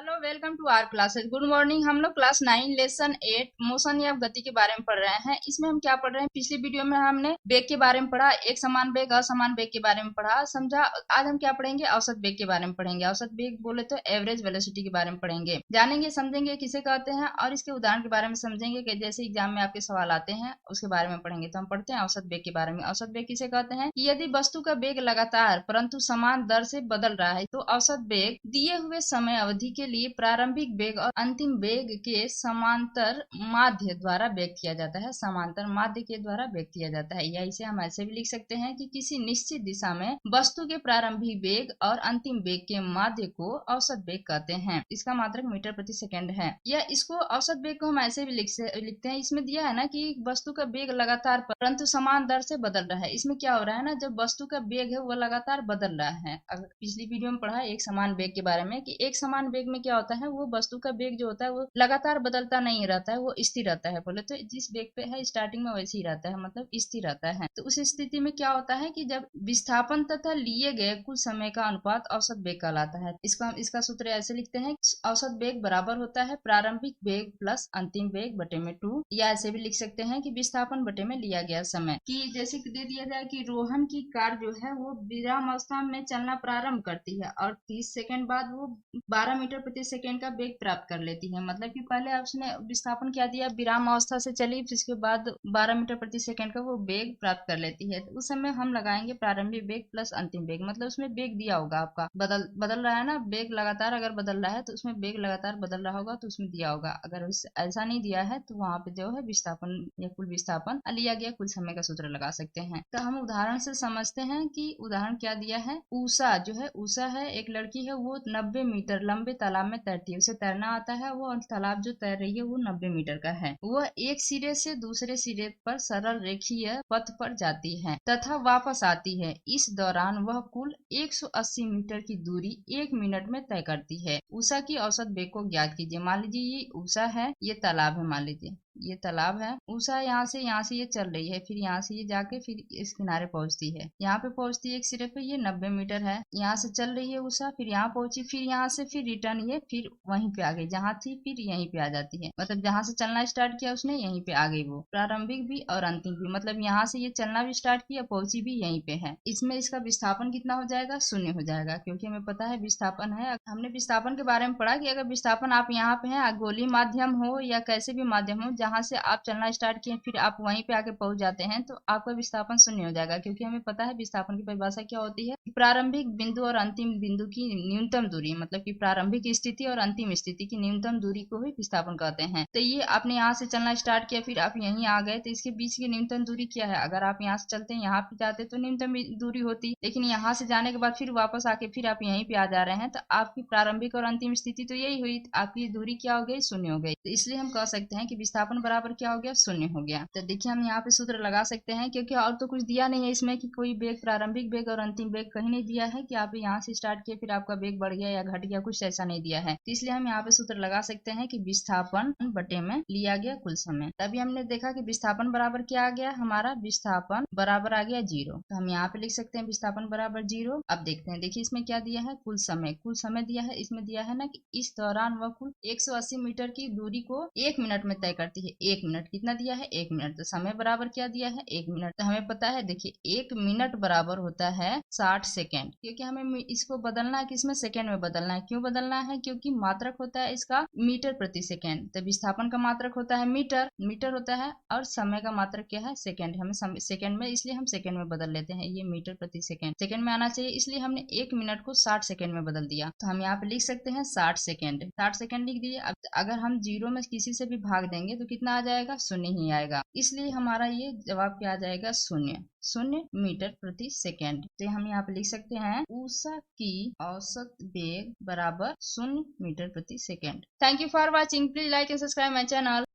Hello, welcome to our classes. Good morning. हम लोग class 9 lesson 8 motion या गति के बारे में पढ़ रहे हैं। इसमें हम क्या पढ़ रहे हैं, पिछली वीडियो में हमने वेग के बारे में पढ़ा, एक समान वेग असमान वेग के बारे में पढ़ा, समझा। आज हम क्या पढ़ेंगे, औसत वेग के बारे में पढ़ेंगे। औसत वेग बोले तो एवरेज वेलोसिटी के बारे में पढ़ेंगे, जानेंगे, समझेंगे किसे कहते हैं और इसके उदाहरण के बारे में समझेंगे कि जैसे एग्जाम में आपके सवाल आते हैं उसके बारे में पढ़ेंगे। तो हम पढ़ते हैं औसत वेग के बारे में। औसत वेग किसे कहते हैं कि यदि वस्तु का वेग लगातार परंतु समान दर से बदल रहा है तो औसत वेग दिए हुए समय अवधि के लिए प्रारंभिक वेग और अंतिम वेग के समांतर माध्य द्वारा व्यक्त किया जाता है। समांतर माध्य के द्वारा व्यक्त किया जाता है, या इसे हम ऐसे भी लिख सकते हैं कि किसी निश्चित दिशा में वस्तु के प्रारंभिक वेग और अंतिम वेग के माध्य को औसत वेग कहते हैं। इसका मात्रक मीटर प्रति सेकंड है। या इसको औसत वेग को हम ऐसे भी लिखते हैं, इसमें दिया है ना कि वस्तु का वेग लगातार परंतु समान दर से बदल रहा है। इसमें क्या हो रहा है ना, जब वस्तु का वेग है वो लगातार बदल रहा है। अगर पिछली वीडियो में पढ़ा एक समान वेग के बारे में कि एक समान वेग में क्या होता है, वो वस्तु का वेग जो होता है वो लगातार बदलता नहीं रहता है, वो स्थिर रहता है। बोले तो जिस वेग पे है स्टार्टिंग में वैसे ही रहता है, मतलब स्थिर रहता है। तो उस स्थिति में क्या होता है कि जब विस्थापन तथा लिए गए कुल समय का अनुपात औसत वेग कहलाता है। इसका सूत्र ऐसे लिखते हैं, औसत वेग बराबर होता है प्रारंभिक वेग प्लस अंतिम वेग बटे में 2। या ऐसे भी लिख सकते हैं कि विस्थापन बटे में लिया गया समय। कि जैसे कि दे दिया जाए कि रोहन की कार जो है वो विराम अवस्था में चलना प्रारंभ करती है और 30 सेकंड बाद वो 12 मीटर प्रति सेकंड का वेग प्राप्त कर लेती है। मतलब कि पहले उसने विस्थापन क्या दिया, विराम अवस्था से चली, फिर इसके बाद 12 मीटर प्रति सेकंड का वो वेग प्राप्त कर लेती है। तो उस समय हम लगाएंगे प्रारंभिक वेग प्लस अंतिम वेग। मतलब उसमें वेग दिया होगा आपका, बदल रहा है ना, वेग लगातार अगर बदल रहा है तो उसमें वेग लगातार बदल रहा होगा तो उसमें दिया होगा। अगर ऐसा नहीं दिया है तो वहां पे जो है विस्थापन या कुल विस्थापन लिया गया कुल समय का सूत्र लगा सकते हैं। तो हम उदाहरण से समझते हैं कि उदाहरण क्या दिया है। उषा जो है, उषा है एक लड़की है, वो 90 मीटर लंबे तालाब में तैरती है। उसे तैरना आता है, वो तालाब जो तैर रही है वो 90 मीटर का है। वह एक सिरे से दूसरे सिरे पर सरल रेखीय पथ पर जाती है तथा वापस आती है। इस दौरान वह कुल 180 मीटर की दूरी 1 मिनट में तय करती है। उषा की औसत वेग को ज्ञात कीजिए। मान लीजिए ये उषा है, ये तालाब है, मान लीजिए ये तालाब है। उषा यहाँ से ये चल रही है, फिर यहाँ से ये जाके फिर इस किनारे पहुंचती है। यहाँ पे पहुंचती है एक सिरे पे, ये 90 मीटर है। यहाँ से चल रही है उषा, फिर यहाँ पहुंची, फिर यहाँ से फिर रिटर्न ये फिर वहीं पे आ गई जहाँ थी, फिर यहीं पे आ जाती है। मतलब जहाँ से चलना स्टार्ट किया उसने यहीं पे आ गई वो, प्रारंभिक भी और अंतिम भी। मतलब यहाँ से ये चलना भी स्टार्ट किया, पहुंची भी यहीं पे है। इसमें इसका विस्थापन कितना हो जाएगा, 0 हो जाएगा, क्योंकि हमें पता है विस्थापन है। हमने विस्थापन के बारे में पढ़ा कि अगर विस्थापन आप यहाँ पे है, गोली माध्यम हो या कैसे भी माध्यम हो, जहां से आप चलना स्टार्ट किए फिर आप वहीं पे आके पहुंच जाते हैं तो आपका विस्थापन 0 हो जाएगा। क्योंकि हमें पता है विस्थापन की परिभाषा क्या होती है, प्रारंभिक बिंदु और अंतिम बिंदु की न्यूनतम दूरी। मतलब कि प्रारंभिक स्थिति और अंतिम स्थिति की न्यूनतम दूरी को ही विस्थापन कहते हैं। तो ये आपने यहाँ से चलना स्टार्ट किया, फिर आप यहीं आ गए, तो इसके बीच की न्यूनतम दूरी क्या है। अगर आप यहाँ से चलते हैं यहाँ पे जाते तो न्यूनतम दूरी होती, लेकिन यहाँ से जाने के बाद फिर वापस आके फिर आप यहीं पे आ जा रहे हैं, तो आपकी प्रारंभिक और अंतिम स्थिति तो यही हुई, आपकी दूरी क्या हो गई, 0 हो गई। तो इसलिए हम कह सकते हैं कि विस्थापन बराबर क्या हो गया, 0 हो गया। तो देखिए हम यहाँ पे सूत्र लगा सकते हैं, क्योंकि और तो कुछ दिया नहीं है इसमें कि कोई वेग, प्रारंभिक वेग और अंतिम वेग कहीं नहीं दिया है कि आप यहाँ से स्टार्ट किए फिर आपका वेग बढ़ गया या घट गया, कुछ ऐसा नहीं दिया है। तो इसलिए हम यहाँ पे सूत्र लगा सकते हैं कि विस्थापन बटे में लिया गया कुल समय। तभी हमने देखा कि विस्थापन बराबर क्या आ गया, हमारा विस्थापन बराबर आ गया 0। तो हम यहाँ पे लिख सकते हैं विस्थापन बराबर 0। अब देखते हैं, देखिए इसमें क्या दिया है, कुल समय। कुल समय दिया है, इसमें दिया है ना कि इस दौरान वह कुल 180 मीटर की दूरी को 1 मिनट में तय करती है। 1 मिनट कितना दिया है, 1 मिनट। तो समय बराबर क्या दिया है, 1 मिनट। तो हमें पता है, देखिए 1 मिनट बराबर होता है 60 सेकेंड। क्योंकि हमें इसको बदलना है, किसमें, सेकेंड में बदलना है। क्यों बदलना है, क्योंकि मात्रक होता है इसका मीटर प्रति सेकेंड। तो विस्थापन का मात्रक होता है मीटर, मीटर होता है, और समय का मात्रक क्या है, सेकेंड। हमें सेकेंड में, इसलिए हम सेकेंड में बदल लेते हैं। ये मीटर प्रति सेकेंड सेकेंड में आना चाहिए, इसलिए हमने 1 मिनट को 60 सेकेंड में बदल दिया। तो हम यहाँ पे लिख सकते हैं 60 सेकेंड। 60 सेकेंड लिख दिए। अब अगर हम 0 में किसी से भी भाग देंगे तो कितना आ जाएगा, 0 ही आएगा। इसलिए हमारा ये जवाब क्या आ जाएगा, 0 मीटर प्रति सेकेंड। तो हम यहाँ पे लिख सकते हैं उषा की औसत वेग बराबर 0 मीटर प्रति second. Thank you for watching. Please like and subscribe my channel.